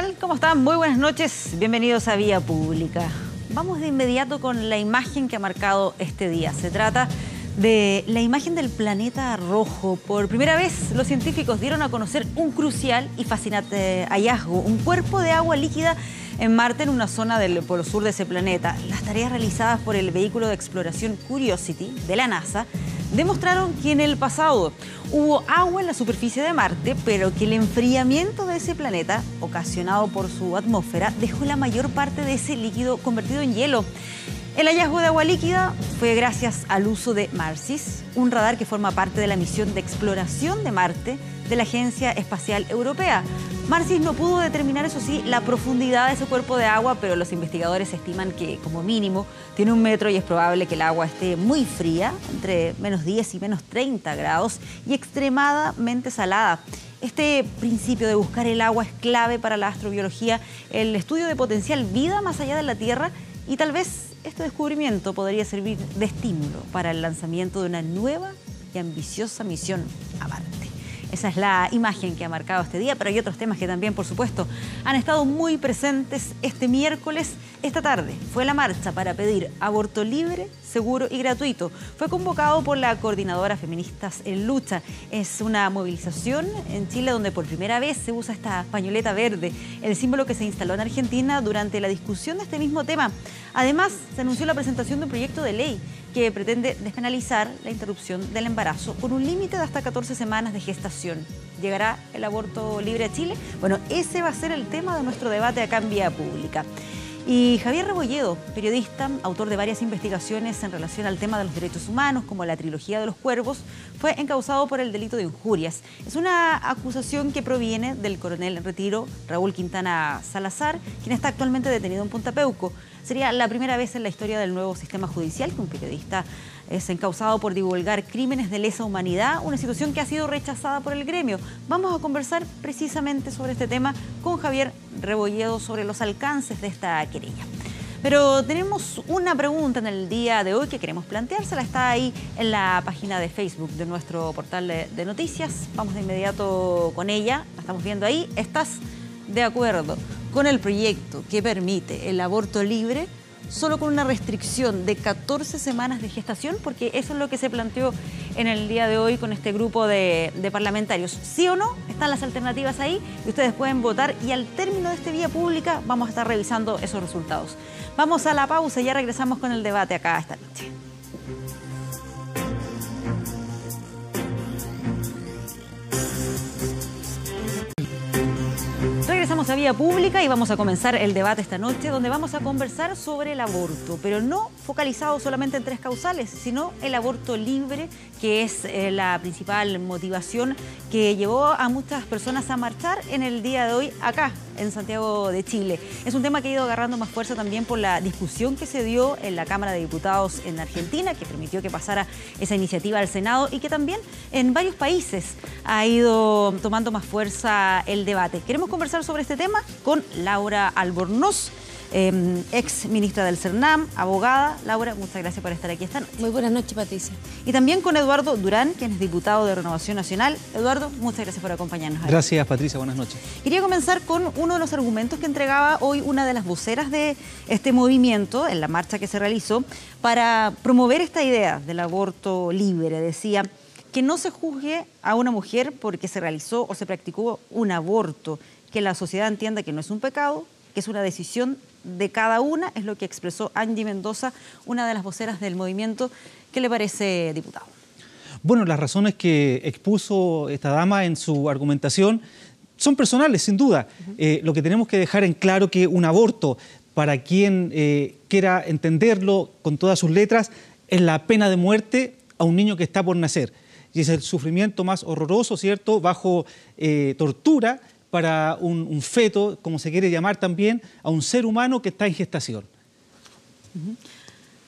tal? ¿Cómo están? Muy buenas noches. Bienvenidos a Vía Pública. Vamos de inmediato con la imagen que ha marcado este día. Se trata de la imagen del planeta rojo. Por primera vez, los científicos dieron a conocer un crucial y fascinante hallazgo, un cuerpo de agua líquida en Marte, en una zona del polo sur de ese planeta. Las tareas realizadas por el vehículo de exploración Curiosity de la NASA demostraron que en el pasado hubo agua en la superficie de Marte, pero que el enfriamiento de ese planeta, ocasionado por su atmósfera, dejó la mayor parte de ese líquido convertido en hielo. El hallazgo de agua líquida fue gracias al uso de MARSIS, un radar que forma parte de la misión de exploración de Marte de la Agencia Espacial Europea. MARSIS no pudo determinar, eso sí, la profundidad de ese cuerpo de agua, pero los investigadores estiman que, como mínimo, tiene 1 metro y es probable que el agua esté muy fría, entre -10 y -30 grados, y extremadamente salada. Este principio de buscar el agua es clave para la astrobiología, el estudio de potencial vida más allá de la Tierra, y tal vez este descubrimiento podría servir de estímulo para el lanzamiento de una nueva y ambiciosa misión a Marte. Esa es la imagen que ha marcado este día, pero hay otros temas que también, por supuesto, han estado muy presentes este miércoles. Esta tarde fue la marcha para pedir aborto libre, seguro y gratuito. Fue convocado por la Coordinadora Feministas en Lucha. Es una movilización en Chile donde por primera vez se usa esta pañoleta verde, el símbolo que se instaló en Argentina durante la discusión de este mismo tema. Además, se anunció la presentación de un proyecto de ley que pretende despenalizar la interrupción del embarazo con un límite de hasta 14 semanas de gestación. ¿Llegará el aborto libre a Chile? Bueno, ese va a ser el tema de nuestro debate acá en Vía Pública. Y Javier Rebolledo, periodista, autor de varias investigaciones en relación al tema de los derechos humanos, como la trilogía de los cuervos, fue encausado por el delito de injurias. Es una acusación que proviene del coronel en retiro Raúl Quintana Salazar, quien está actualmente detenido en Punta Peuco. Sería la primera vez en la historia del nuevo sistema judicial que un periodista es encausado por divulgar crímenes de lesa humanidad, una situación que ha sido rechazada por el gremio. Vamos a conversar precisamente sobre este tema con Javier Rebolledo sobre los alcances de esta querella. Pero tenemos una pregunta en el día de hoy que queremos planteársela. Está ahí en la página de Facebook de nuestro portal de noticias. Vamos de inmediato con ella. La estamos viendo ahí. ¿Estás de acuerdo con el proyecto que permite el aborto libre solo con una restricción de 14 semanas de gestación? Porque eso es lo que se planteó en el día de hoy con este grupo de parlamentarios. ¿Sí o no? Están las alternativas ahí y ustedes pueden votar, y al término de este Vía Pública vamos a estar revisando esos resultados. Vamos a la pausa y ya regresamos con el debate acá esta noche. Regresamos a Vía Pública y vamos a comenzar el debate esta noche, donde vamos a conversar sobre el aborto, pero no focalizado solamente en 3 causales, sino el aborto libre, que es la principal motivación que llevó a muchas personas a marchar en el día de hoy acá, en Santiago de Chile. Es un tema que ha ido agarrando más fuerza también por la discusión que se dio en la Cámara de Diputados en Argentina, que permitió que pasara esa iniciativa al Senado, y que también en varios países ha ido tomando más fuerza el debate. Queremos conversar sobre este tema con Laura Albornoz, ex ministra del CERNAM, abogada. Laura, muchas gracias por estar aquí esta noche. Muy buenas noches, Patricia. Y también con Eduardo Durán, quien es diputado de Renovación Nacional. Eduardo, muchas gracias por acompañarnos. Gracias, Patricia, buenas noches. Quería comenzar con uno de los argumentos que entregaba hoy una de las voceras de este movimiento en la marcha que se realizó para promover esta idea del aborto libre. Decía que no se juzgue a una mujer porque se realizó o se practicó un aborto, que la sociedad entienda que no es un pecado, que es una decisión de cada una, es lo que expresó Angie Mendoza, una de las voceras del movimiento. ¿Qué le parece, diputado? Bueno, las razones que expuso esta dama en su argumentación son personales, sin duda. Lo que tenemos que dejar en claro que un aborto, para quien quiera entenderlo con todas sus letras, es la pena de muerte a un niño que está por nacer. Y es el sufrimiento más horroroso, ¿cierto?, bajo tortura para un feto, como se quiere llamar también, a un ser humano que está en gestación.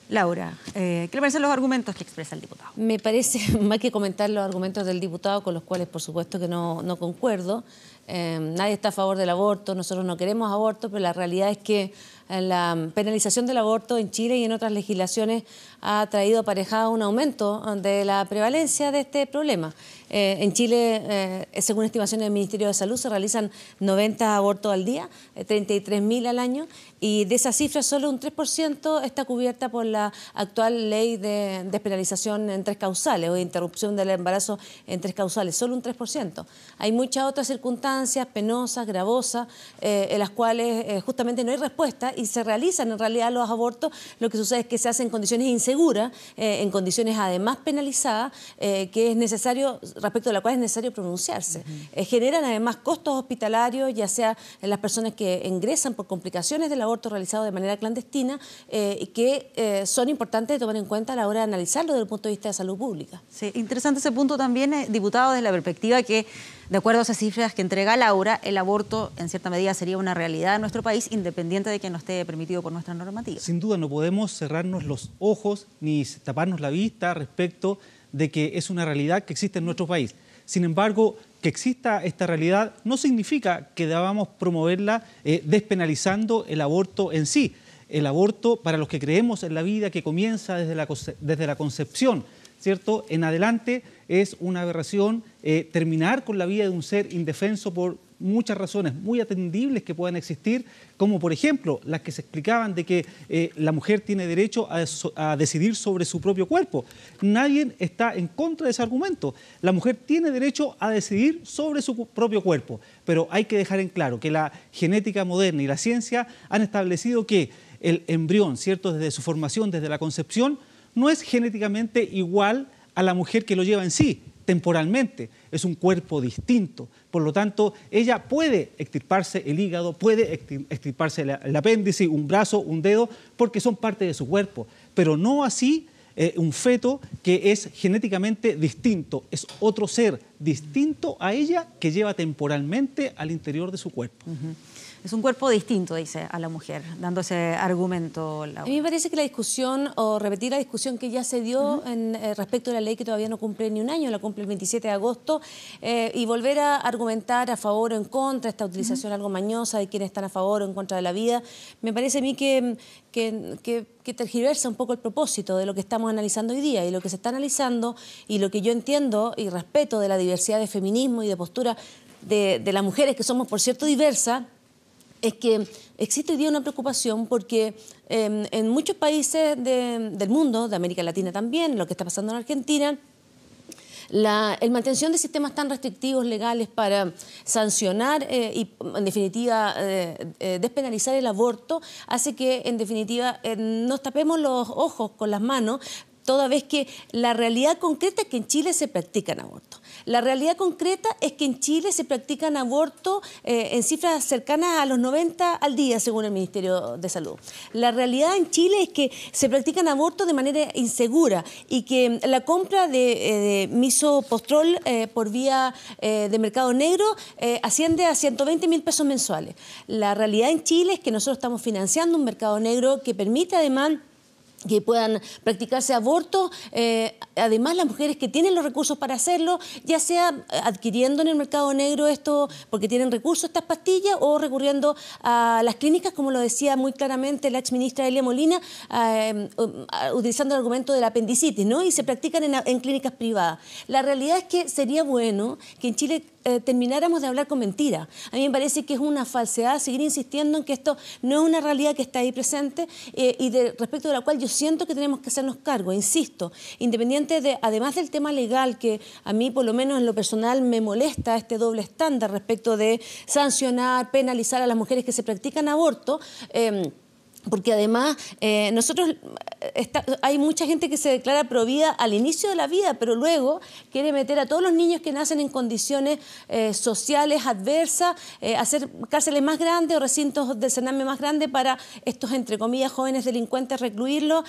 Laura, ¿qué le parecen los argumentos que expresa el diputado? Me parece, más que comentar los argumentos del diputado, con los cuales por supuesto que no concuerdo, nadie está a favor del aborto, nosotros no queremos aborto, pero la realidad es que la penalización del aborto en Chile y en otras legislaciones ha traído aparejado un aumento de la prevalencia de este problema. En Chile, según estimaciones del Ministerio de Salud, se realizan 90 abortos al día, 33.000 al año, y de esa cifra solo un 3% está cubierta por la actual ley de despenalización en 3 causales o de interrupción del embarazo en 3 causales, solo un 3%. Hay muchas otras circunstancias penosas, gravosas, en las cuales justamente no hay respuesta y se realizan en realidad los abortos. Lo que sucede es que se hacen en condiciones inseguras, en condiciones además penalizadas, que es necesario, respecto de la cual es necesario pronunciarse. Generan además costos hospitalarios, ya sea en las personas que ingresan por complicaciones del aborto realizado de manera clandestina, que son importantes de tomar en cuenta a la hora de analizarlo desde el punto de vista de salud pública. Sí, interesante ese punto también, diputado, desde la perspectiva que, de acuerdo a esas cifras que entrega Laura, el aborto en cierta medida sería una realidad en nuestro país, independiente de que no esté permitido por nuestra normativa. Sin duda no podemos cerrarnos los ojos ni taparnos la vista respecto de que es una realidad que existe en nuestro país. Sin embargo, que exista esta realidad no significa que debamos promoverla despenalizando el aborto en sí. El aborto, para los que creemos en la vida que comienza desde la concepción, ¿cierto?, en adelante, es una aberración terminar con la vida de un ser indefenso por muchas razones muy atendibles que puedan existir, como por ejemplo las que se explicaban de que la mujer tiene derecho a decidir sobre su propio cuerpo. Nadie está en contra de ese argumento. La mujer tiene derecho a decidir sobre su propio cuerpo, pero hay que dejar en claro que la genética moderna y la ciencia han establecido que el embrión, ¿cierto?, desde su formación, desde la concepción, no es genéticamente igual a la mujer que lo lleva en sí, temporalmente. Es un cuerpo distinto. Por lo tanto, ella puede extirparse el hígado, puede extirparse el apéndice, un brazo, un dedo, porque son parte de su cuerpo. Pero no así un feto que es genéticamente distinto. Es otro ser distinto a ella que lleva temporalmente al interior de su cuerpo. Es un cuerpo distinto, dice, a la mujer, dando ese argumento, Laura. A mí me parece que la discusión, o repetir la discusión que ya se dio respecto de la ley que todavía no cumple ni un año, la cumple el 27 de agosto, y volver a argumentar a favor o en contra, esta utilización algo mañosa de quienes están a favor o en contra de la vida, me parece a mí que tergiversa un poco el propósito de lo que estamos analizando hoy día. Y lo que se está analizando, y lo que yo entiendo y respeto de la diversidad de feminismo y de postura de las mujeres, que somos, por cierto, diversas, es que existe hoy día una preocupación porque en muchos países del mundo, de América Latina también, lo que está pasando en Argentina, el mantención de sistemas tan restrictivos legales para sancionar y, en definitiva, despenalizar el aborto, hace que, en definitiva, nos tapemos los ojos con las manos, toda vez que la realidad concreta es que en Chile se practican abortos. La realidad concreta es que en Chile se practican abortos en cifras cercanas a los 90 al día, según el Ministerio de Salud. La realidad en Chile es que se practican abortos de manera insegura y que la compra de misopostrol por vía de mercado negro asciende a 120.000 pesos mensuales. La realidad en Chile es que nosotros estamos financiando un mercado negro que permite además que puedan practicarse abortos, además las mujeres que tienen los recursos para hacerlo, ya sea adquiriendo en el mercado negro esto porque tienen recursos estas pastillas o recurriendo a las clínicas, como lo decía muy claramente la exministra Elia Molina, utilizando el argumento de la apendicitis, ¿no? Y se practican en clínicas privadas. La realidad es que sería bueno que en Chile termináramos de hablar con mentiras. A mí me parece que es una falsedad seguir insistiendo en que esto no es una realidad que está ahí presente respecto de la cual yo siento que tenemos que hacernos cargo, insisto, independiente de, además del tema legal, que a mí por lo menos en lo personal me molesta este doble estándar respecto de sancionar, penalizar a las mujeres que se practican aborto, porque además nosotros hay mucha gente que se declara provida al inicio de la vida, pero luego quiere meter a todos los niños que nacen en condiciones sociales adversas, hacer cárceles más grandes o recintos de cename más grandes para estos, entre comillas, jóvenes delincuentes, recluirlos,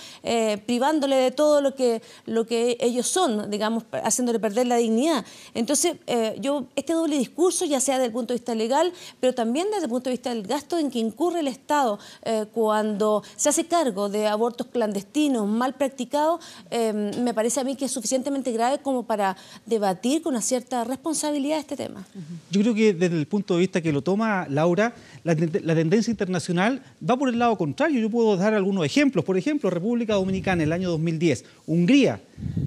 privándole de todo lo que ellos son, digamos, haciéndole perder la dignidad. Entonces, este doble discurso, ya sea desde el punto de vista legal, pero también desde el punto de vista del gasto en que incurre el Estado cuando cuando se hace cargo de abortos clandestinos mal practicados, me parece a mí que es suficientemente grave como para debatir con una cierta responsabilidad este tema. Yo creo que desde el punto de vista que lo toma Laura, la tendencia internacional va por el lado contrario. Yo puedo dar algunos ejemplos. Por ejemplo, República Dominicana en el año 2010, Hungría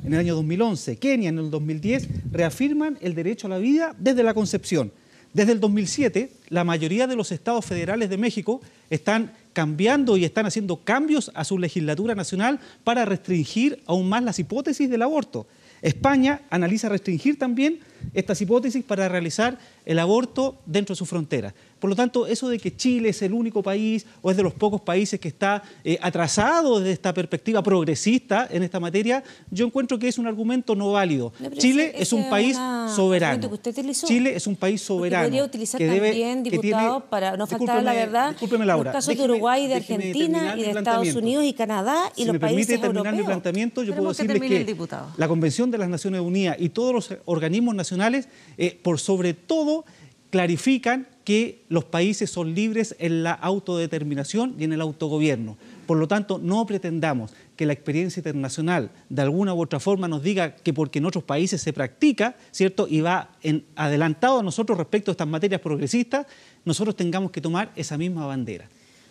en el año 2011, Kenia en el 2010, reafirman el derecho a la vida desde la concepción. Desde el 2007, la mayoría de los estados federales de México están cambiando y están haciendo cambios a su legislatura nacional para restringir aún más las hipótesis del aborto. España analiza restringir también estas hipótesis para realizar el aborto dentro de su frontera. Por lo tanto, eso de que Chile es el único país o es de los pocos países que está atrasado desde esta perspectiva progresista en esta materia, yo encuentro que es un argumento no válido. Chile es un país soberano. Chile es un país soberano. Podría utilizar también, diputado, para no faltar a la verdad, los casos de Uruguay, de Argentina y de Estados Unidos y Canadá y los países europeos. Si me permite terminar mi planteamiento, yo puedo decirles que la Convención de las Naciones Unidas y todos los organismos nacionales, por sobre todo, clarifican que los países son libres en la autodeterminación y en el autogobierno. Por lo tanto, no pretendamos que la experiencia internacional de alguna u otra forma nos diga que porque en otros países se practica, ¿cierto?, y va adelantado a nosotros respecto a estas materias progresistas, nosotros tengamos que tomar esa misma bandera.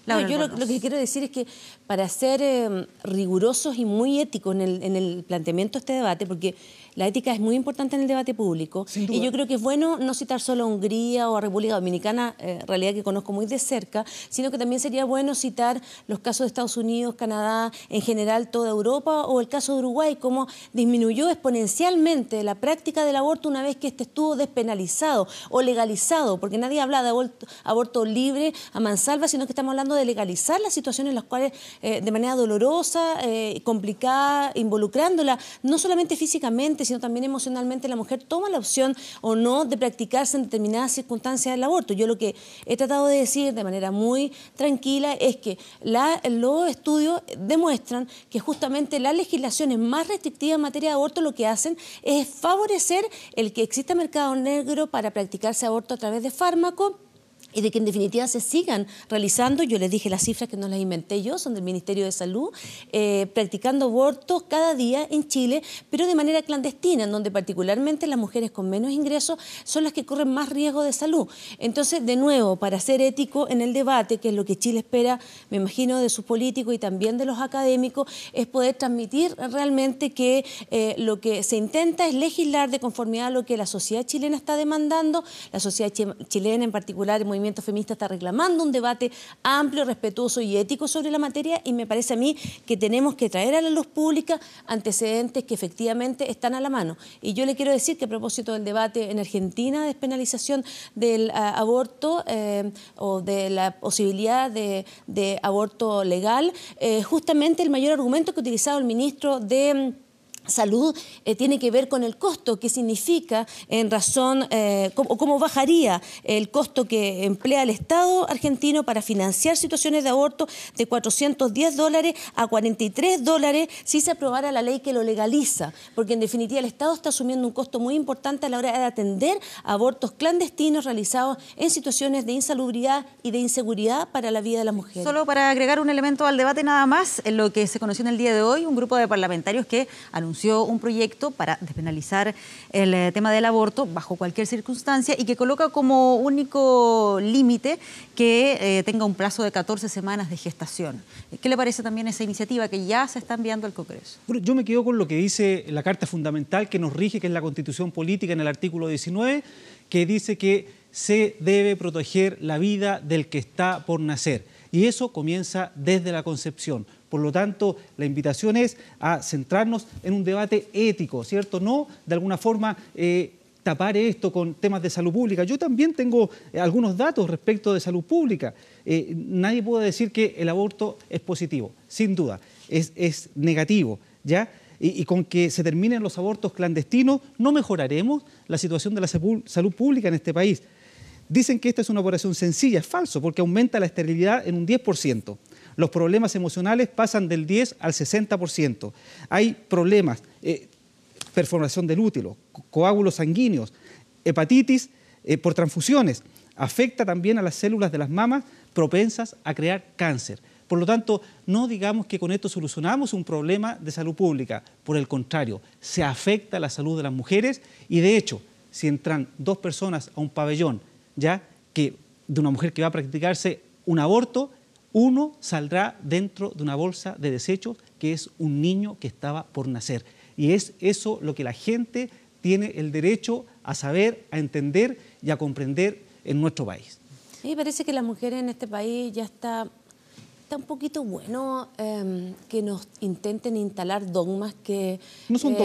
No, yo lo que quiero decir es que para ser rigurosos y muy éticos en el planteamiento de este debate, porque la ética es muy importante en el debate público, y yo creo que es bueno no citar solo a Hungría o a República Dominicana, realidad que conozco muy de cerca, sino que también sería bueno citar los casos de Estados Unidos, Canadá, en general toda Europa, o el caso de Uruguay, cómo disminuyó exponencialmente la práctica del aborto una vez que este estuvo despenalizado o legalizado, porque nadie habla de aborto libre a mansalva, sino que estamos hablando de legalizar las situaciones en las cuales de manera dolorosa, complicada, involucrándola no solamente físicamente, sino también emocionalmente, la mujer toma la opción o no de practicarse en determinadas circunstancias del aborto. Yo lo que he tratado de decir de manera muy tranquila es que los estudios demuestran que justamente las legislaciones más restrictivas en materia de aborto lo que hacen es favorecer el que exista mercado negro para practicarse aborto a través de fármacos, y de que en definitiva se sigan realizando, yo les dije las cifras que no las inventé yo, son del Ministerio de Salud, practicando abortos cada día en Chile, pero de manera clandestina, en donde particularmente las mujeres con menos ingresos son las que corren más riesgo de salud. Entonces, de nuevo, para ser ético en el debate, que es lo que Chile espera, me imagino, de sus políticos y también de los académicos, es poder transmitir realmente que lo que se intenta es legislar de conformidad a lo que la sociedad chilena está demandando. La sociedad chilena en particular, el movimiento feminista, está reclamando un debate amplio, respetuoso y ético sobre la materia, y me parece a mí que tenemos que traer a la luz pública antecedentes que efectivamente están a la mano. Y yo le quiero decir que a propósito del debate en Argentina de despenalización del aborto o de la posibilidad de aborto legal, justamente el mayor argumento que ha utilizado el ministro de Salud tiene que ver con el costo que significa en razón, cómo bajaría el costo que emplea el Estado argentino para financiar situaciones de aborto de $410 a $43 si se aprobara la ley que lo legaliza, porque en definitiva el Estado está asumiendo un costo muy importante a la hora de atender abortos clandestinos realizados en situaciones de insalubridad y de inseguridad para la vida de las mujeres. Solo para agregar un elemento al debate nada más, en lo que se conoció en el día de hoy, un grupo de parlamentarios que anunció un proyecto para despenalizar el tema del aborto bajo cualquier circunstancia y que coloca como único límite que tenga un plazo de 14 semanas de gestación. ¿Qué le parece también esa iniciativa que ya se está enviando al Congreso? Bueno, yo me quedo con lo que dice la Carta Fundamental que nos rige, que es la Constitución Política, en el artículo 19, que dice que se debe proteger la vida del que está por nacer. Y eso comienza desde la concepción. Por lo tanto, la invitación es a centrarnos en un debate ético, ¿cierto? No, de alguna forma, tapar esto con temas de salud pública. Yo también tengo algunos datos respecto de salud pública. Nadie puede decir que el aborto es positivo, sin duda, es negativo, ¿ya? Y con que se terminen los abortos clandestinos no mejoraremos la situación de la salud pública en este país. Dicen que esta es una operación sencilla, es falso, porque aumenta la esterilidad en un 10%. Los problemas emocionales pasan del 10 al 60%. Hay problemas, perforación del útero, coágulos sanguíneos, hepatitis por transfusiones. Afecta también a las células de las mamas propensas a crear cáncer. Por lo tanto, no digamos que con esto solucionamos un problema de salud pública. Por el contrario, se afecta la salud de las mujeres y, de hecho, si entran 2 personas a un pabellón ya de una mujer que va a practicarse un aborto, uno saldrá dentro de una bolsa de desechos que es un niño que estaba por nacer. Y es eso lo que la gente tiene el derecho a saber, a entender y a comprender en nuestro país. A mí me parece que las mujeres en este país ya está un poquito bueno que nos intenten instalar dogmas que... No son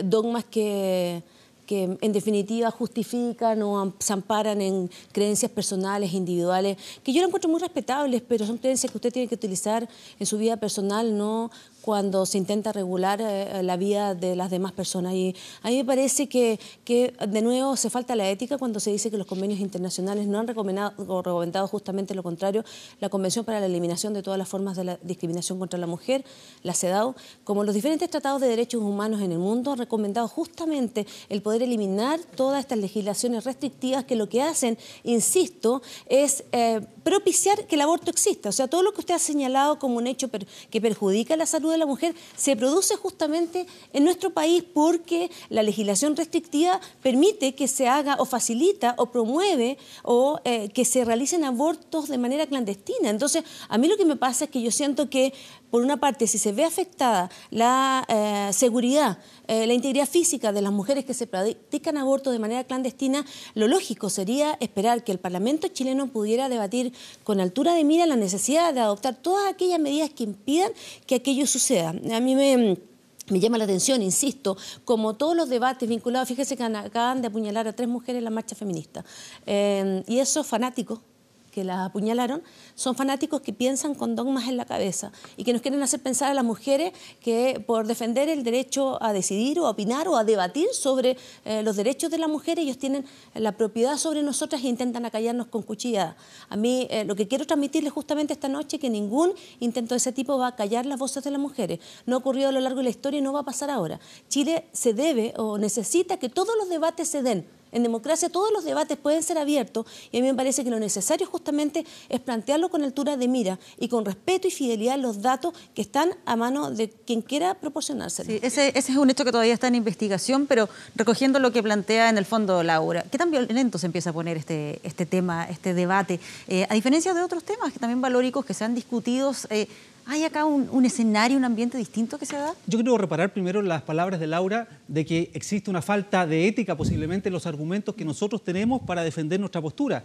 dogmas que en definitiva justifican o se amparan en creencias personales, individuales, que yo las encuentro muy respetables, pero son creencias que usted tiene que utilizar en su vida personal, no cuando se intenta regular la vida de las demás personas. Y a mí me parece que de nuevo se falta la ética cuando se dice que los convenios internacionales no han recomendado justamente lo contrario. La Convención para la Eliminación de todas las formas de la discriminación contra la mujer, la CEDAW, como los diferentes tratados de derechos humanos en el mundo, han recomendado justamente el poder eliminar todas estas legislaciones restrictivas que lo que hacen, insisto, es propiciar que el aborto exista. O sea, todo lo que usted ha señalado como un hecho que perjudica la salud de la mujer se produce justamente en nuestro país porque la legislación restrictiva permite que se haga o facilita o promueve o que se realicen abortos de manera clandestina. Entonces, a mí lo que me pasa es que yo siento que, por una parte, si se ve afectada la seguridad, la integridad física de las mujeres que se practican abortos de manera clandestina, lo lógico sería esperar que el Parlamento chileno pudiera debatir con altura de mira la necesidad de adoptar todas aquellas medidas que impidan que aquello suceda. A mí me llama la atención, insisto, como todos los debates vinculados, fíjese que acaban de apuñalar a 3 mujeres en la marcha feminista, y esos fanáticos que las apuñalaron, son fanáticos que piensan con dogmas en la cabeza y que nos quieren hacer pensar a las mujeres que por defender el derecho a decidir o a opinar o a debatir sobre los derechos de las mujeres, ellos tienen la propiedad sobre nosotras e intentan acallarnos con cuchilladas. A mí lo que quiero transmitirles justamente esta noche es que ningún intento de ese tipo va a callar las voces de las mujeres. No ha ocurrido a lo largo de la historia y no va a pasar ahora. Chile se debe o necesita que todos los debates se den. En democracia todos los debates pueden ser abiertos y a mí me parece que lo necesario justamente es plantearlo con altura de mira y con respeto y fidelidad los datos que están a mano de quien quiera proporcionárselos. Sí, ese es un hecho que todavía está en investigación, pero recogiendo lo que plantea en el fondo Laura, ¿qué tan violento se empieza a poner este tema, este debate? A diferencia de otros temas que también valóricos que se han discutido, ¿hay acá un escenario, un ambiente distinto que se da? Yo quiero reparar primero en las palabras de Laura de que existe una falta de ética posiblemente en los argumentos que nosotros tenemos para defender nuestra postura.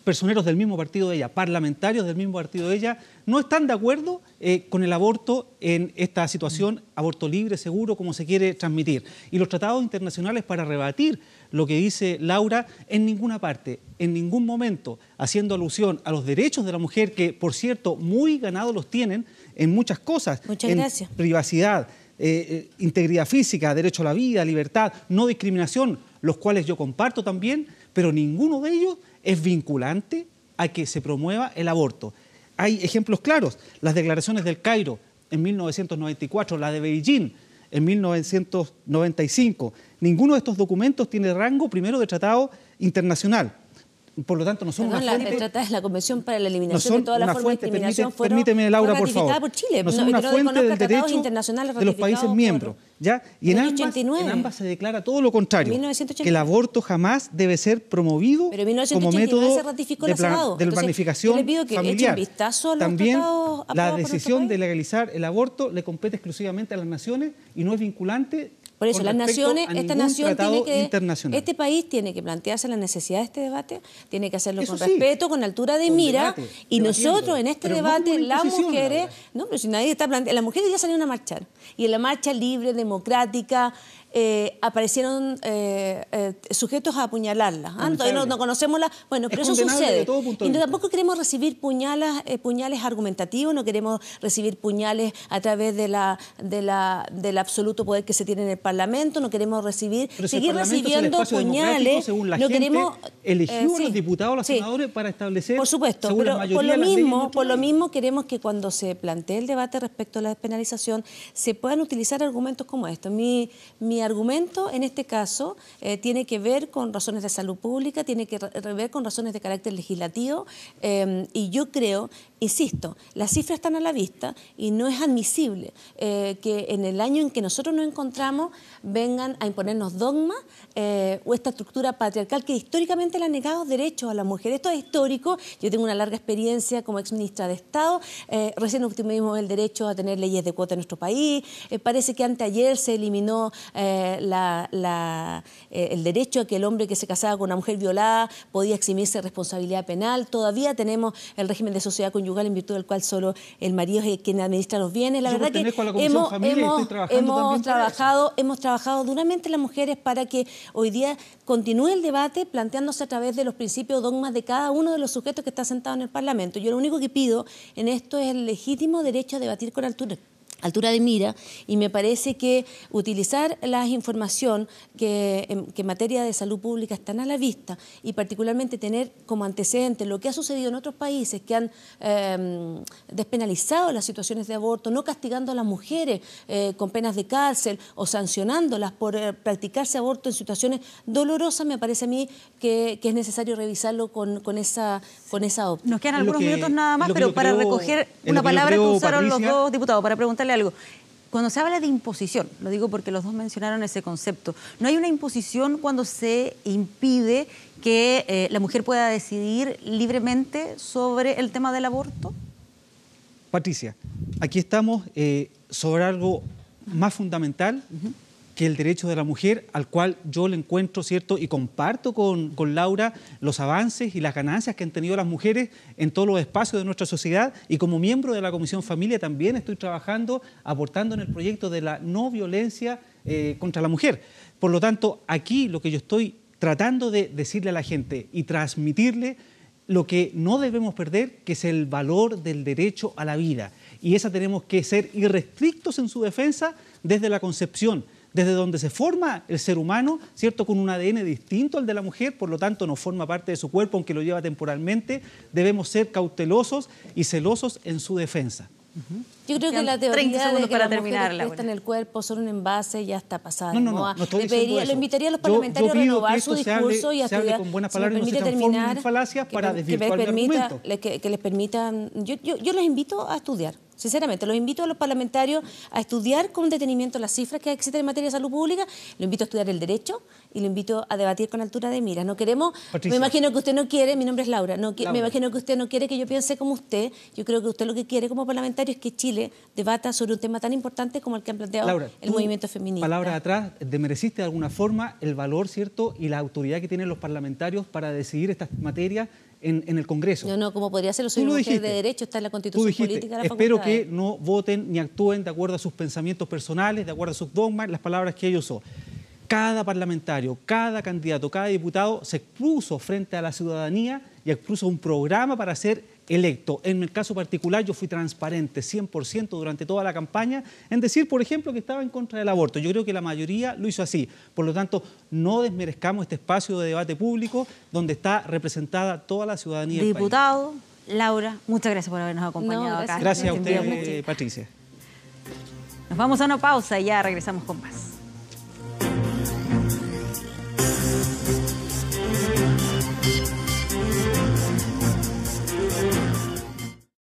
Personeros del mismo partido de ella, parlamentarios del mismo partido de ella, no están de acuerdo con el aborto en esta situación, aborto libre, seguro, como se quiere transmitir. Y los tratados internacionales para rebatir lo que dice Laura, en ninguna parte, en ningún momento, haciendo alusión a los derechos de la mujer, que por cierto, muy ganados los tienen en muchas cosas. Muchas gracias. Privacidad, integridad física, derecho a la vida, libertad, no discriminación, los cuales yo comparto también, pero ninguno de ellos es vinculante a que se promueva el aborto. Hay ejemplos claros, las declaraciones del Cairo en 1994, la de Beijing en 1995. Ninguno de estos documentos tiene rango primero de tratado internacional. Por lo tanto, no son una fuente... La Convención para la Eliminación de todas las formas de discriminación permíteme, Laura, por favor. Por Chile. No son una fuente del derecho de los países miembros. ¿Ya? Y en ambas se declara todo lo contrario, que el aborto jamás debe ser promovido como método de planificación familiar. También la decisión de legalizar el aborto le compete exclusivamente a las naciones y no es vinculante. Por eso, las naciones, este país tiene que plantearse la necesidad de este debate, tiene que hacerlo con respeto, con altura de mira, y nosotros en este debate, las mujeres, no, pero si nadie está planteando, las mujeres ya salieron a marchar, y en la marcha libre, democrática, aparecieron sujetos a apuñalarlas. Todavía no conocemos la... Bueno, pero eso sucede. Y tampoco queremos recibir puñales argumentativos, no queremos recibir puñales a través del absoluto poder que se tiene en el Parlamento, no queremos seguir recibiendo puñales. No queremos... eligió a los diputados, a los senadores para establecer... Por supuesto, pero por lo mismo queremos que cuando se plantee el debate respecto a la despenalización se puedan utilizar argumentos como estos. Mi argumento en este caso tiene que ver con razones de salud pública, tiene que ver con razones de carácter legislativo y yo creo, insisto, las cifras están a la vista y no es admisible que en el año en que nosotros nos encontramos vengan a imponernos dogmas o esta estructura patriarcal que históricamente le ha negado derechos a la mujer. Esto es histórico. Yo tengo una larga experiencia como exministra de Estado. Recién obtuvimos el derecho a tener leyes de cuota en nuestro país. Parece que anteayer se eliminó el derecho a que el hombre que se casaba con una mujer violada podía eximirse de responsabilidad penal. Todavía tenemos el régimen de sociedad conyugal en virtud del cual solo el marido es quien administra los bienes. La verdad que hemos trabajado duramente las mujeres para que hoy día continúe el debate planteándose a través de los principios dogmas de cada uno de los sujetos que está sentado en el Parlamento. Yo lo único que pido en esto es el legítimo derecho a debatir con altura de mira, y me parece que utilizar la información que en materia de salud pública están a la vista y particularmente tener como antecedente lo que ha sucedido en otros países que han despenalizado las situaciones de aborto, no castigando a las mujeres con penas de cárcel o sancionándolas por practicarse aborto en situaciones dolorosas, me parece a mí que es necesario revisarlo con esa óptica. Nos quedan algunos minutos nada más, pero para recoger una palabra que usaron los dos diputados, para preguntarle algo. Cuando se habla de imposición, lo digo porque los dos mencionaron ese concepto, ¿no hay una imposición cuando se impide que la mujer pueda decidir libremente sobre el tema del aborto? Patricia, aquí estamos sobre algo más fundamental que el derecho de la mujer, al cual yo le encuentro, ¿cierto? Y comparto con Laura los avances y las ganancias que han tenido las mujeres en todos los espacios de nuestra sociedad, y como miembro de la Comisión Familia también estoy trabajando, aportando en el proyecto de la no violencia contra la mujer. Por lo tanto, aquí lo que yo estoy tratando de decirle a la gente y transmitirle lo que no debemos perder, que es el valor del derecho a la vida. Y esa tenemos que ser irrestrictos en su defensa desde la concepción, desde donde se forma el ser humano, ¿cierto?, con un ADN distinto al de la mujer, por lo tanto no forma parte de su cuerpo, aunque lo lleva temporalmente. Debemos ser cautelosos y celosos en su defensa. Yo creo que la teoría de que para las terminar, mujeres prestan el cuerpo son un envase ya está pasada. No estoy diciendo eso. Le invitaría a los parlamentarios a renovar su discurso y a estudiar. Se hable con buenas palabras y no se transformen en falacias para desvirtuar el argumento. Que les permitan... Yo les invito a estudiar. Sinceramente, los invito a los parlamentarios a estudiar con detenimiento las cifras que existen en materia de salud pública, lo invito a estudiar el derecho y lo invito a debatir con altura de miras. No queremos, Patricia, me imagino que usted no quiere, mi nombre es Laura, me imagino que usted no quiere que yo piense como usted, yo creo que usted lo que quiere como parlamentario es que Chile debata sobre un tema tan importante como el que han planteado Laura, el movimiento feminista. Palabras atrás, desmereciste de alguna forma el valor, ¿cierto?, y la autoridad que tienen los parlamentarios para decidir estas materias en el Congreso. No, ¿cómo podría hacerlo? Soy una mujer de derecho, está en la Constitución política de la espero facultad. que no voten ni actúen de acuerdo a sus pensamientos personales, de acuerdo a sus dogmas, las palabras que ellos son. Cada parlamentario, cada candidato, cada diputado se expuso frente a la ciudadanía y expuso un programa para ser electo. En el caso particular yo fui transparente 100% durante toda la campaña en decir, por ejemplo, que estaba en contra del aborto. Yo creo que la mayoría lo hizo así. Por lo tanto, no desmerezcamos este espacio de debate público donde está representada toda la ciudadanía del país. Diputado, Laura, muchas gracias por habernos acompañado acá. Gracias a usted, Patricia. Nos vamos a una pausa y ya regresamos con más.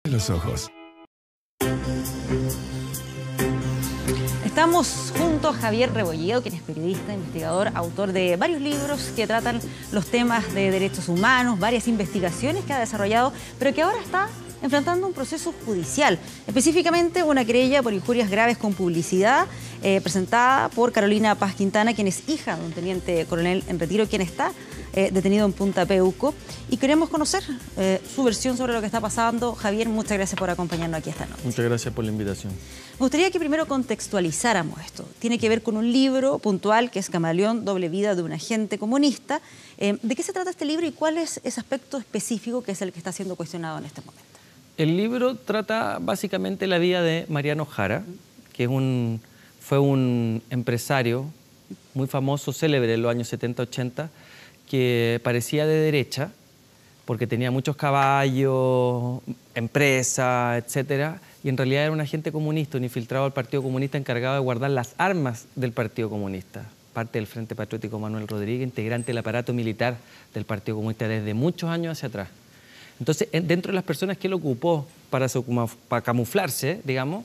Los ojos. Estamos junto a Javier Rebolledo, quien es periodista, investigador, autor de varios libros que tratan los temas de derechos humanos, varias investigaciones que ha desarrollado, pero que ahora está enfrentando un proceso judicial, específicamente una querella por injurias graves con publicidad presentada por Carolina Paz Quintana, quien es hija de un teniente coronel en retiro, quien está detenido en Punta Peuco. Y queremos conocer su versión sobre lo que está pasando. Javier, muchas gracias por acompañarnos aquí esta noche. Muchas gracias por la invitación. Me gustaría que primero contextualizáramos esto. Tiene que ver con un libro puntual que es Camaleón, doble vida de un agente comunista. ¿De qué se trata este libro y cuál es ese aspecto específico que es el que está siendo cuestionado en este momento? El libro trata básicamente la vida de Mariano Jara, que fue un empresario muy famoso, célebre en los años 70-80, que parecía de derecha, porque tenía muchos caballos, empresa, etcétera, y en realidad era un agente comunista, un infiltrado del Partido Comunista encargado de guardar las armas del Partido Comunista, parte del Frente Patriótico Manuel Rodríguez, integrante del aparato militar del Partido Comunista desde muchos años hacia atrás. Entonces, dentro de las personas que él ocupó para camuflarse, digamos,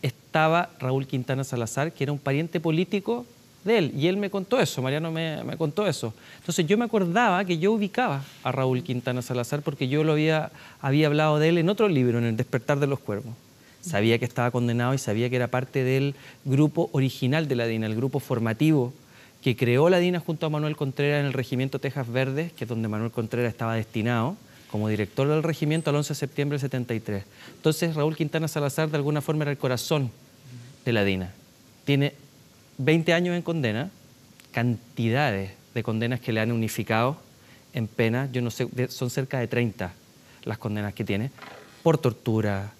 estaba Raúl Quintana Salazar, que era un pariente político de él, y él me contó eso, Mariano me contó eso. Entonces yo me acordaba que yo ubicaba a Raúl Quintana Salazar porque yo lo había hablado de él en otro libro, en El Despertar de los Cuervos. Sabía que estaba condenado y sabía que era parte del grupo original de la DINA, el grupo formativo que creó la DINA junto a Manuel Contreras en el Regimiento Tejas Verdes, que es donde Manuel Contreras estaba destinado como director del regimiento al 11 de septiembre del 73. Entonces Raúl Quintana Salazar de alguna forma era el corazón de la DINA. Tiene 20 años en condena, cantidades de condenas que le han unificado en pena, yo no sé, son cerca de 30 las condenas que tiene, por tortura,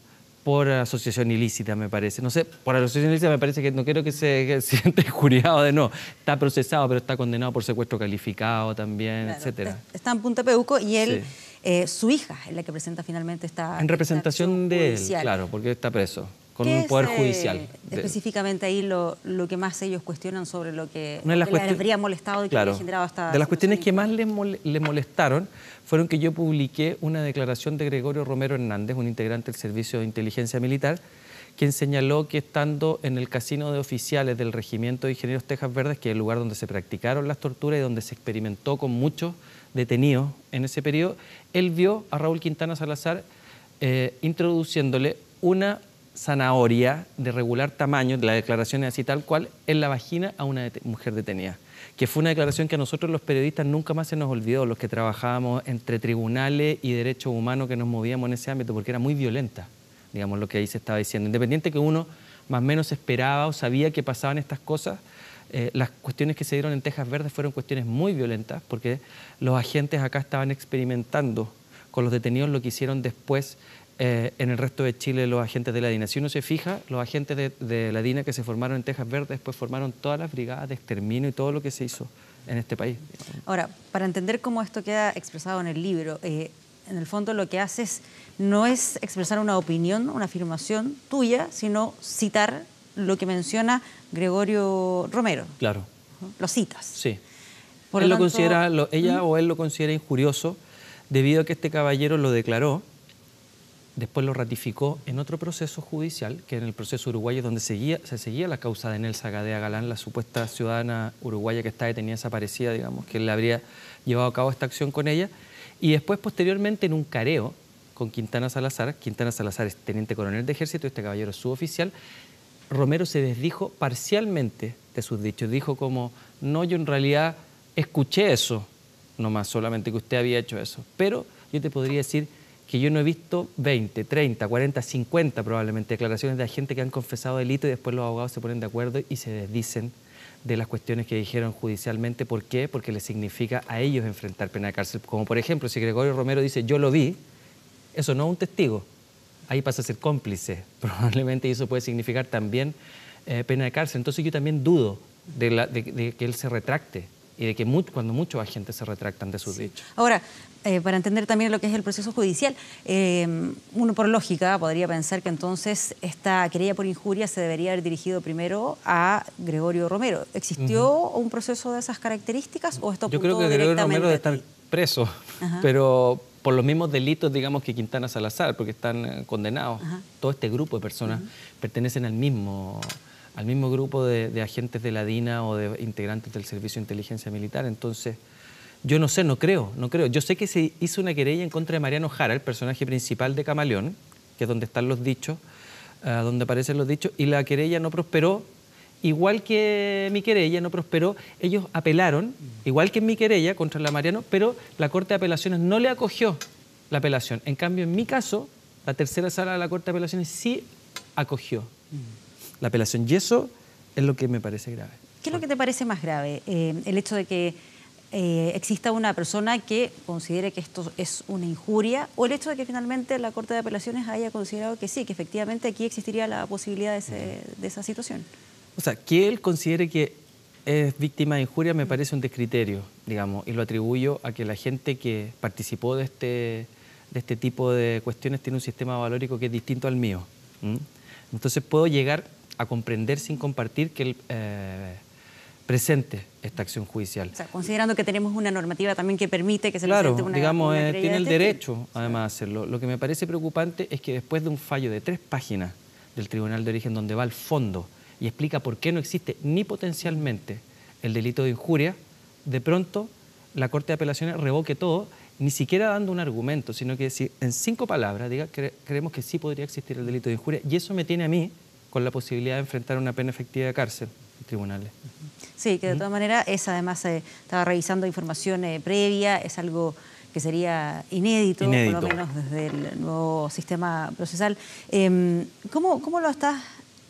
por asociación ilícita, me parece. No sé, por asociación ilícita me parece que no quiero que se siente injuriado de no. Está procesado, pero está condenado por secuestro calificado también, claro, etcétera. Está en Punta Peuco y él, sí, su hija es la que presenta finalmente esta... En representación de él, claro, porque está preso, con un poder judicial. Específicamente ahí lo que más ellos cuestionan sobre lo que les habría molestado y que habría generado esta... De las cuestiones que más les molestaron fueron que yo publiqué una declaración de Gregorio Romero Hernández, un integrante del Servicio de Inteligencia Militar, quien señaló que estando en el casino de oficiales del Regimiento de Ingenieros Tejas Verdes, que es el lugar donde se practicaron las torturas y donde se experimentó con muchos detenidos en ese periodo, él vio a Raúl Quintana Salazar introduciéndole una zanahoria de regular tamaño, la declaración es así tal cual, en la vagina a una mujer detenida. Que fue una declaración que a nosotros los periodistas nunca más se nos olvidó, los que trabajábamos entre tribunales y derechos humanos que nos movíamos en ese ámbito, porque era muy violenta, digamos, lo que ahí se estaba diciendo. Independiente que uno más o menos esperaba o sabía que pasaban estas cosas, las cuestiones que se dieron en Tejas Verdes fueron cuestiones muy violentas, porque los agentes acá estaban experimentando con los detenidos lo que hicieron después en el resto de Chile los agentes de la DINA. Si uno se fija, los agentes de la DINA que se formaron en Tejas Verdes después formaron todas las brigadas de exterminio y todo lo que se hizo en este país. Ahora, para entender cómo esto queda expresado en el libro, en el fondo lo que haces no es expresar una opinión, una afirmación tuya, sino citar lo que menciona Gregorio Romero. Claro. Lo citas. Sí. Por él lo lo tanto, considera, ella o él lo considera injurioso debido a que este caballero lo declaró. Después lo ratificó en otro proceso judicial, que en el proceso uruguayo, donde se seguía la causa de Nelsa Gadea Galán, la supuesta ciudadana uruguaya que está detenida, desaparecida, digamos, que él le habría llevado a cabo esta acción con ella. Y después, posteriormente, en un careo con Quintana Salazar es teniente coronel de ejército, este caballero es suboficial, Romero se desdijo parcialmente de sus dichos. Dijo como, no, yo en realidad escuché eso, nomás solamente que usted había hecho eso. Pero yo te podría decir que yo no he visto 20, 30, 40, 50 probablemente declaraciones de gente que han confesado delito y después los abogados se ponen de acuerdo y se desdicen de las cuestiones que dijeron judicialmente. ¿Por qué? Porque les significa a ellos enfrentar pena de cárcel. Como por ejemplo, si Gregorio Romero dice yo lo vi, eso no es un testigo, ahí pasa a ser cómplice probablemente, y eso puede significar también pena de cárcel. Entonces yo también dudo de que él se retracte y de que cuando muchos agentes se retractan de sus dichos. Ahora, para entender también lo que es el proceso judicial, uno por lógica podría pensar que entonces esta querella por injuria se debería haber dirigido primero a Gregorio Romero. ¿Existió un proceso de esas características o esto apuntó directamente? Yo creo que Gregorio Romero debe estar preso, pero por los mismos delitos, digamos, que Quintana Salazar, porque están condenados. Todo este grupo de personas pertenecen al mismo grupo de agentes de la DINA o de integrantes del Servicio de Inteligencia Militar. Entonces, yo no sé, no creo. Yo sé que se hizo una querella en contra de Mariano Jara, el personaje principal de Camaleón, que es donde están los dichos, donde aparecen los dichos, y la querella no prosperó. Igual que mi querella no prosperó, ellos apelaron, igual que en mi querella contra la Mariano, pero la Corte de Apelaciones no le acogió la apelación. En cambio, en mi caso, la tercera sala de la Corte de Apelaciones sí acogió la apelación. Y eso es lo que me parece grave. ¿Qué es lo que te parece más grave? El hecho de que exista una persona que considere que esto es una injuria, o el hecho de que finalmente la Corte de Apelaciones haya considerado que sí, que efectivamente aquí existiría la posibilidad de esa situación. O sea, que él considere que es víctima de injuria me parece un descriterio, digamos, y lo atribuyo a que la gente que participó de este tipo de cuestiones tiene un sistema valórico que es distinto al mío. Entonces puedo llegar a comprender sin compartir que él presente esta acción judicial. O sea, considerando que tenemos una normativa también que permite que se Claro, presente una digamos, querella tiene el de este derecho tipo. además de hacerlo. Lo que me parece preocupante es que después de un fallo de 3 páginas del Tribunal de Origen donde va al fondo y explica por qué no existe ni potencialmente el delito de injuria, de pronto la Corte de Apelaciones revoque todo, ni siquiera dando un argumento, sino que si en 5 palabras diga que creemos que sí podría existir el delito de injuria, y eso me tiene a mí con la posibilidad de enfrentar una pena efectiva de cárcel en tribunales. Sí, que de todas maneras es además, estaba revisando información previa, es algo que sería inédito, por lo menos desde el nuevo sistema procesal. ¿Cómo lo estás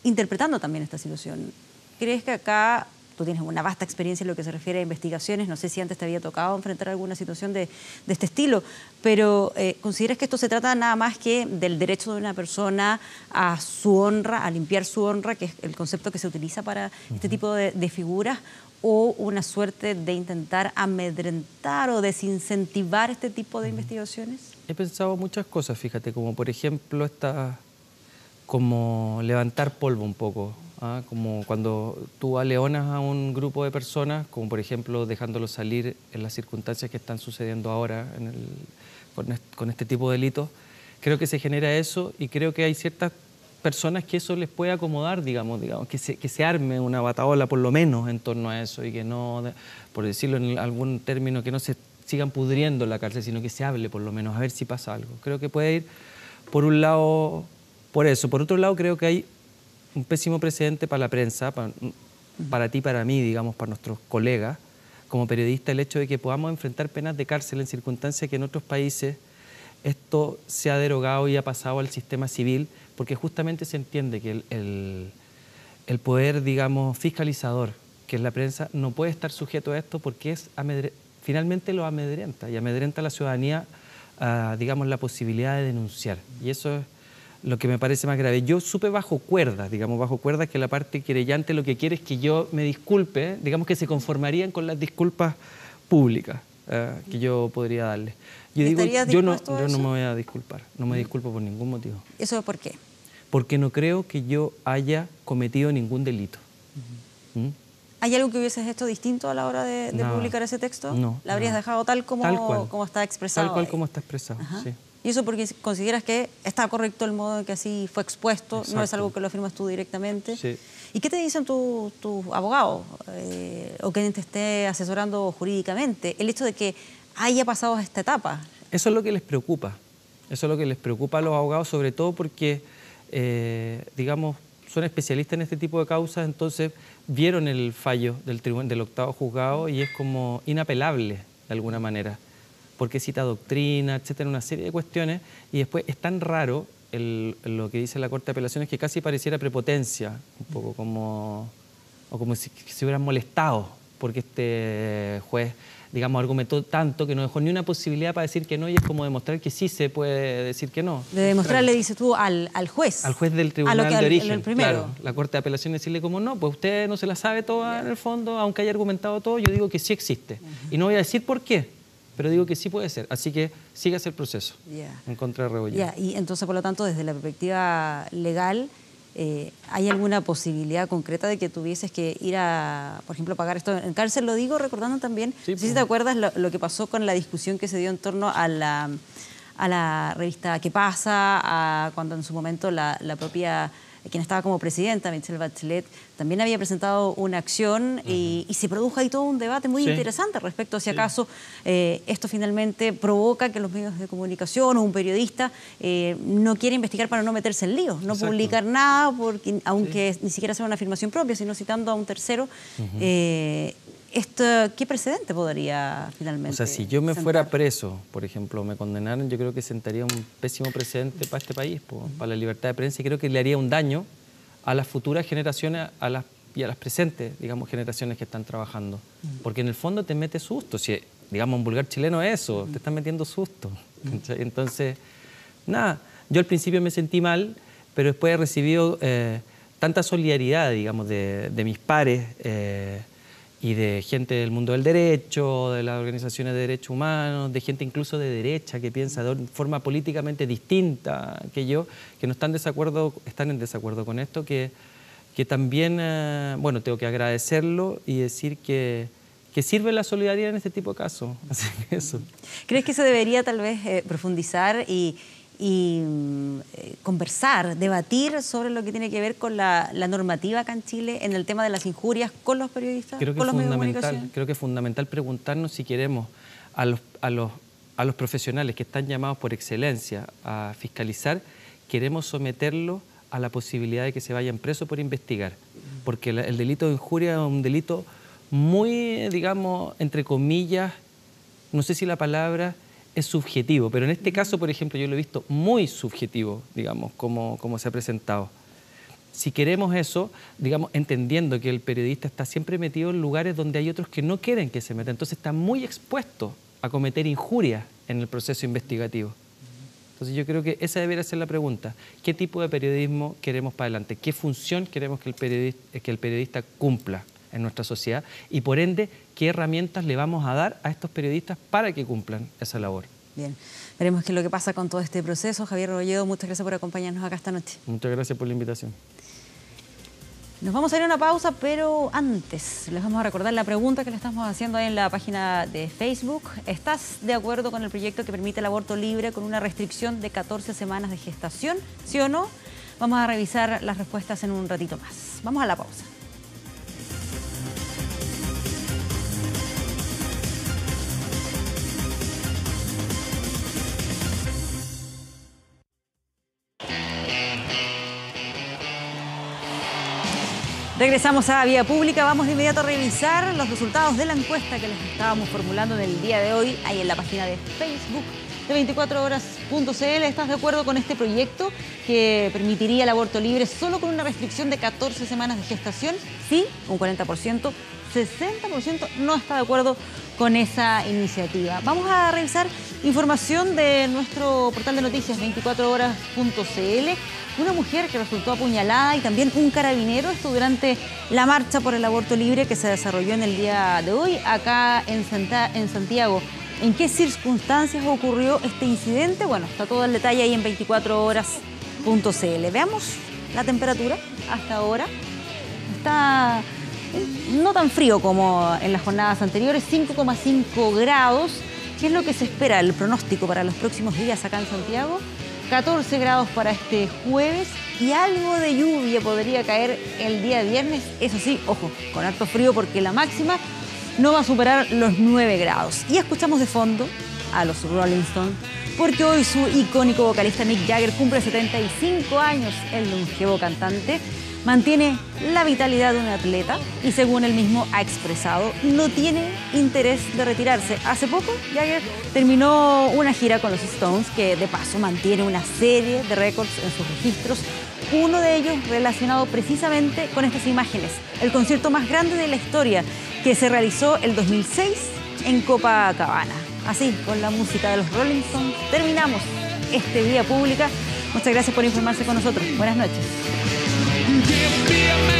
interpretando también esta situación? ¿Crees que acá tú tienes una vasta experiencia en lo que se refiere a investigaciones? No sé si antes te había tocado enfrentar alguna situación de este estilo, pero ¿consideras que esto se trata nada más que del derecho de una persona a su honra, a limpiar su honra, que es el concepto que se utiliza para este tipo de figuras, o una suerte de intentar amedrentar o desincentivar este tipo de investigaciones? He pensado muchas cosas, fíjate, como por ejemplo como levantar polvo un poco. Como cuando tú aleonas a un grupo de personas, como por ejemplo dejándolos salir en las circunstancias que están sucediendo ahora con este tipo de delitos, creo que se genera eso y creo que hay ciertas personas que eso les puede acomodar, digamos que se arme una batahola por lo menos en torno a eso y que no, por decirlo en algún término, que no se sigan pudriendo en la cárcel, sino que se hable por lo menos, a ver si pasa algo. Creo que puede ir por un lado por eso. Por otro lado, creo que hay un pésimo precedente para la prensa, para ti, para mí, digamos, para nuestros colegas, como periodista, el hecho de que podamos enfrentar penas de cárcel en circunstancias que en otros países esto se ha derogado y ha pasado al sistema civil, porque justamente se entiende que el poder, digamos, fiscalizador, que es la prensa, no puede estar sujeto a esto porque finalmente lo amedrenta y amedrenta a la ciudadanía, digamos, la posibilidad de denunciar. Y eso es lo que me parece más grave. Yo supe bajo cuerdas, que la parte querellante lo que quiere es que yo me disculpe, digamos que se conformarían con las disculpas públicas que yo podría darle. Yo digo, yo no me voy a disculpar, no me disculpo por ningún motivo. ¿Eso por qué? Porque no creo que yo haya cometido ningún delito. ¿Hay algo que hubieses hecho distinto a la hora de publicar ese texto? No. ¿La habrías dejado tal como está expresado? Tal cual ahí? como está expresado, sí. ¿Y eso porque consideras que está correcto el modo en que así fue expuesto? Exacto. ¿No es algo que lo afirmas tú directamente? Sí. ¿Y qué te dicen tus abogados o quien te esté asesorando jurídicamente? El hecho de que haya pasado esta etapa. Eso es lo que les preocupa. Eso es lo que les preocupa a los abogados, sobre todo porque, digamos, son especialistas en este tipo de causas, entonces vieron el fallo del octavo juzgado y es como inapelable de alguna manera, porque cita doctrina, etcétera, una serie de cuestiones, y después es tan raro lo que dice la Corte de Apelaciones que casi pareciera prepotencia, un poco como si se hubieran molestado porque este juez, digamos, argumentó tanto que no dejó ni una posibilidad para decir que no, y es como demostrar que sí se puede decir que no. De demostrarle, dices tú, al juez. Al juez del Tribunal de Origen. El primero. Claro, la Corte de Apelaciones decirle como no, pues usted no se la sabe toda en el fondo, aunque haya argumentado todo, yo digo que sí existe. Y no voy a decir por qué, pero digo que sí puede ser. Así que sígase el proceso en contra de Rebolledo. Y entonces, por lo tanto, desde la perspectiva legal, ¿hay alguna posibilidad concreta de que tuvieses que ir a, por ejemplo, pagar esto en cárcel? Lo digo recordando también, Sí, no sé si te acuerdas lo que pasó con la discusión que se dio en torno a la revista ¿Qué pasa? Cuando en su momento la propia, quien estaba como presidenta, Michelle Bachelet, también había presentado una acción y se produjo ahí todo un debate muy interesante respecto a si acaso esto finalmente provoca que los medios de comunicación o un periodista no quiere investigar para no meterse en líos, no publicar nada, porque, aunque ni siquiera sea una afirmación propia, sino citando a un tercero. ¿Qué precedente podría finalmente? O sea, si yo me fuera preso, por ejemplo, me condenaran, yo creo que sentaría un pésimo precedente para este país, para la libertad de prensa, y creo que le haría un daño a las futuras generaciones y a las presentes, digamos, generaciones que están trabajando. Porque en el fondo te mete susto. Si, digamos, en vulgar chileno es eso, te están metiendo susto. Entonces, nada, yo al principio me sentí mal, pero después he recibido tanta solidaridad, digamos, de mis pares, y de gente del mundo del derecho, de las organizaciones de derechos humanos, de gente incluso de derecha que piensa de forma políticamente distinta que yo, que no están en desacuerdo con esto, que también, bueno, tengo que agradecerlo y decir que sirve la solidaridad en este tipo de casos. Así que eso. ¿Crees que se debería tal vez profundizar y conversar, debatir sobre lo que tiene que ver con la normativa acá en Chile en el tema de las injurias con los periodistas, con los medios de comunicación? Creo que es fundamental preguntarnos si queremos a los profesionales que están llamados por excelencia a fiscalizar, queremos someterlos a la posibilidad de que se vayan presos por investigar. Porque el delito de injuria es un delito muy, digamos, entre comillas, no sé si la palabra es subjetivo, pero en este caso, por ejemplo, yo lo he visto muy subjetivo, digamos, como se ha presentado. Si queremos eso, digamos, entendiendo que el periodista está siempre metido en lugares donde hay otros que no quieren que se meta, entonces está muy expuesto a cometer injurias en el proceso investigativo. Entonces yo creo que esa debería ser la pregunta. ¿Qué tipo de periodismo queremos para adelante? ¿Qué función queremos que el periodista cumpla en nuestra sociedad? Y por ende, ¿qué herramientas le vamos a dar a estos periodistas para que cumplan esa labor? Bien, veremos qué es lo que pasa con todo este proceso. Javier Rebolledo, muchas gracias por acompañarnos acá esta noche. Muchas gracias por la invitación. Nos vamos a ir a una pausa, pero antes les vamos a recordar la pregunta que le estamos haciendo ahí en la página de Facebook. ¿Estás de acuerdo con el proyecto que permite el aborto libre con una restricción de 14 semanas de gestación? ¿Sí o no? Vamos a revisar las respuestas en un ratito más. Vamos a la pausa. Regresamos a Vía Pública. Vamos de inmediato a revisar los resultados de la encuesta que les estábamos formulando en el día de hoy, ahí en la página de Facebook de 24horas.cl. ¿Estás de acuerdo con este proyecto que permitiría el aborto libre solo con una restricción de 14 semanas de gestación? Sí, un 40%. 60% no está de acuerdo con esa iniciativa. Vamos a revisar información de nuestro portal de noticias 24horas.cl. Una mujer que resultó apuñalada y también un carabinero, esto durante la marcha por el aborto libre que se desarrolló en el día de hoy acá en Santiago. ¿En qué circunstancias ocurrió este incidente? Bueno, está todo el detalle ahí en 24horas.cl. Veamos la temperatura hasta ahora. Está no tan frío como en las jornadas anteriores, 5,5 grados. ¿Qué es lo que se espera? El pronóstico para los próximos días acá en Santiago. 14 grados para este jueves y algo de lluvia podría caer el día viernes. Eso sí, ojo, con harto frío porque la máxima no va a superar los 9 grados. Y escuchamos de fondo a los Rolling Stones porque hoy su icónico vocalista Mick Jagger cumple 75 años. El longevo cantante mantiene la vitalidad de un atleta y, según él mismo ha expresado, no tiene interés de retirarse. Hace poco, Jagger terminó una gira con los Stones que, de paso, mantiene una serie de récords en sus registros. Uno de ellos relacionado precisamente con estas imágenes. El concierto más grande de la historia que se realizó el 2006 en Copacabana. Así, con la música de los Rolling Stones, terminamos este Vía Pública. Muchas gracias por informarse con nosotros. Buenas noches. Give me a